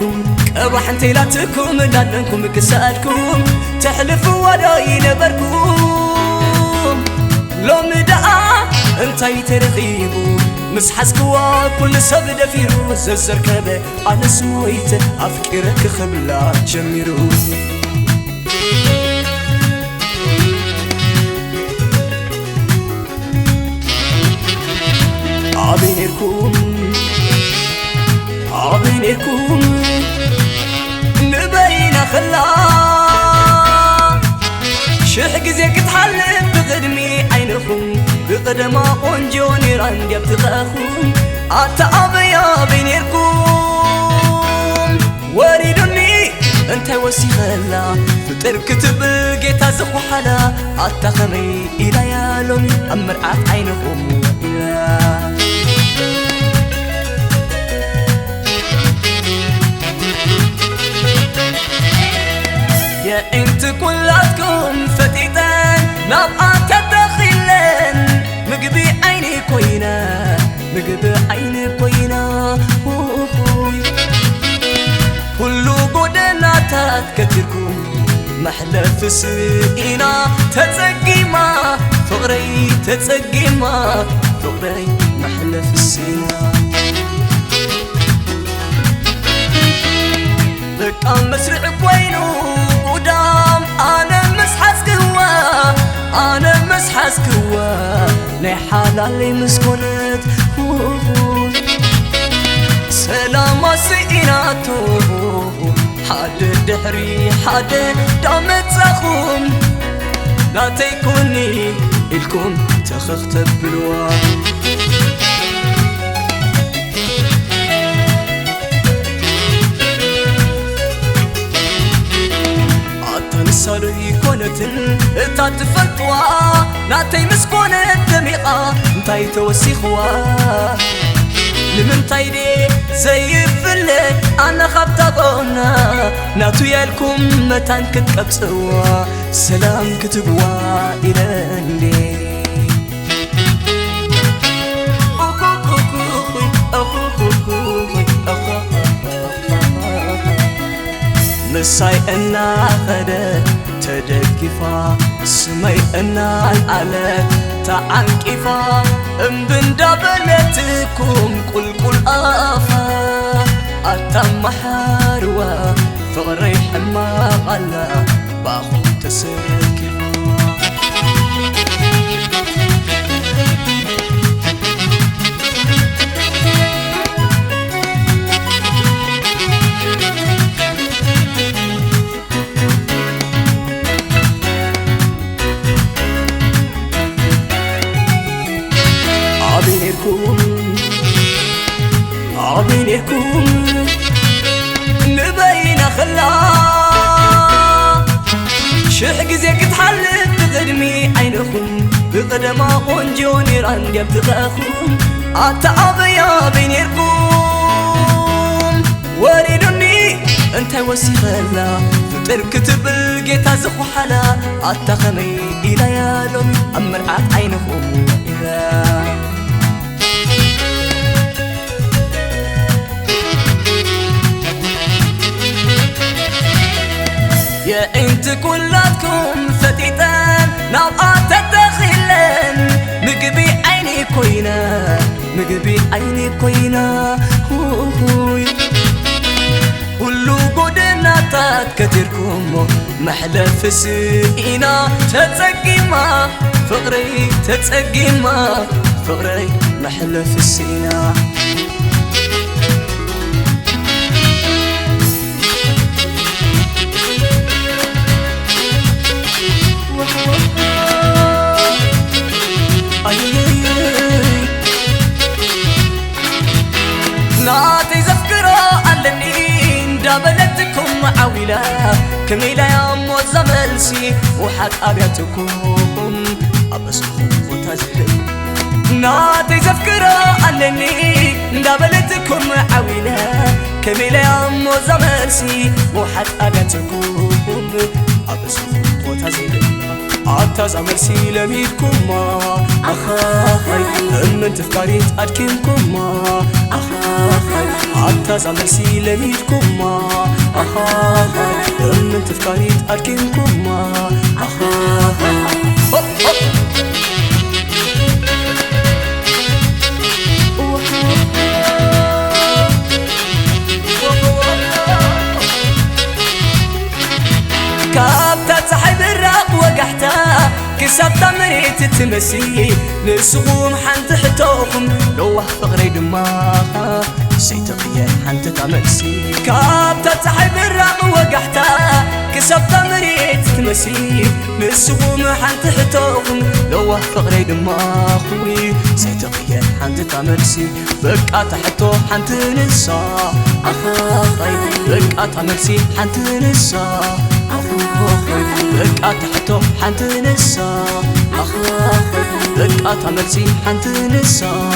عينكم أبح انتي لا تكون لأنكم كسألكم تحلفوا ولا ينبركم لو مدعا انتي ترغيبوا مس حسكوا كل سبب دفيرو ززر كبه أنا سمويت أفكرك خبلا جميرو عبينكم نبينا خلا شح جزيك تحلف بقدمي عينكم بقدم قنجوني راندي بتقاخم عطا بينكم وريدني انت وسي خلا فطر كتب جيتا زخو حلا عطا خمي إلى يالومي أمرعات عينكم يا انت كلاتكم فتيتان نبقى تدخلن مقبي عيني كوينة مقبي عيني كوينة كلو قدنا تتكتركم محلف سئينا تتسقيما فغري تتسقيما فغري محلف السئينا بقى مسرع بوينو قدام أنا مسحس كوا نحالالي مسكونت سلام سئيناتو حد دحري حد دامت زخوم لا تيكوني إلكم تخختب بالوا صاري كونتن تاتفلتوا ناتي مسكونة دميقة انتاي توسيخوا لمن تايدي زي فلي انا خبطاقونا ناتو يالكم متان كتكبسوا سلام كتبوا إلندي مساي انا خده تدقفا سمي انا العلت تعنقفا امبن دابلتكم قل افا اتمحاروا فغري حما قلا باخو تسكفا عبينكم نبينا خلا شح جزيك تحلف بقدمي عينكم بقدم قنجوني راندي بتقاخم عطا بينكم وريدني انت وسي خلا فطر كتب الجيتا زخو حلا عطا خمي إلى يالومي أمرعات عينكم يا انت كلاتكم فتيتان نبقى تتخلن مقبي عيني كوينة مقبي عيني كوينة كلو قدنا تتكتركم محلف سئينا تتسقيما فغري تتسقيما فغري محلف السئينا ناتي زفكرا علني اندابلتكم عويلة كميلة يا موزة ملسي وحق أبياتكم أبسكم وتزهر ناتي زفكرا علني اندابلتكم عويلة كميلة يا موزة ملسي وحق أبياتكم أبسكم وتزهر عطا زمرسي لميدكم أخاي من تفكاري تأدكمكم أخاي حتى زمرسي لميدكما من تفكاريت أركنكما كابتا تحب الراب وقحتا كسبتا مريت تمسي نسقوم حنت حتوهم لوه فغري دماغ سيتقيا حنت تمسي كابتا تحب الراب وقحتا كسبتا مريت تمسي نسقوم حنت حتوهم لوه فغري دماغ سيتقيا حنت تمسي بقى تحتو حنت نسا بقى تمسي حنت نسا بقى تحتو حنت نسا بقى تمرسي حنت نسا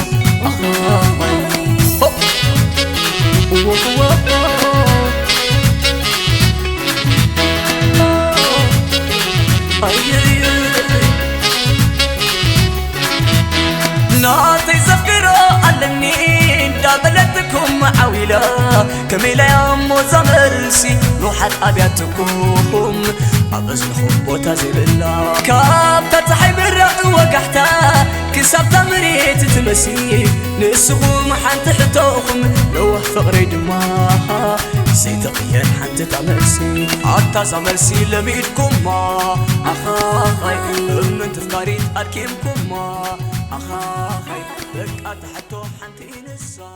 ناطي زفكرو علمني دابلتكم معاويلة كميلة يا أمو زمرسي روحت أبياتكم أبزنخم بوتا زبلا كابتا تحب الرق وقحتا كسبتا مريت تمسي نسقوم حنت حتوخم لوه فغري دماها سيتقيا حنت تمسي حتى زمرسي لميدكما من تفكاريت أركيمكما بقى تحتو حنت نسا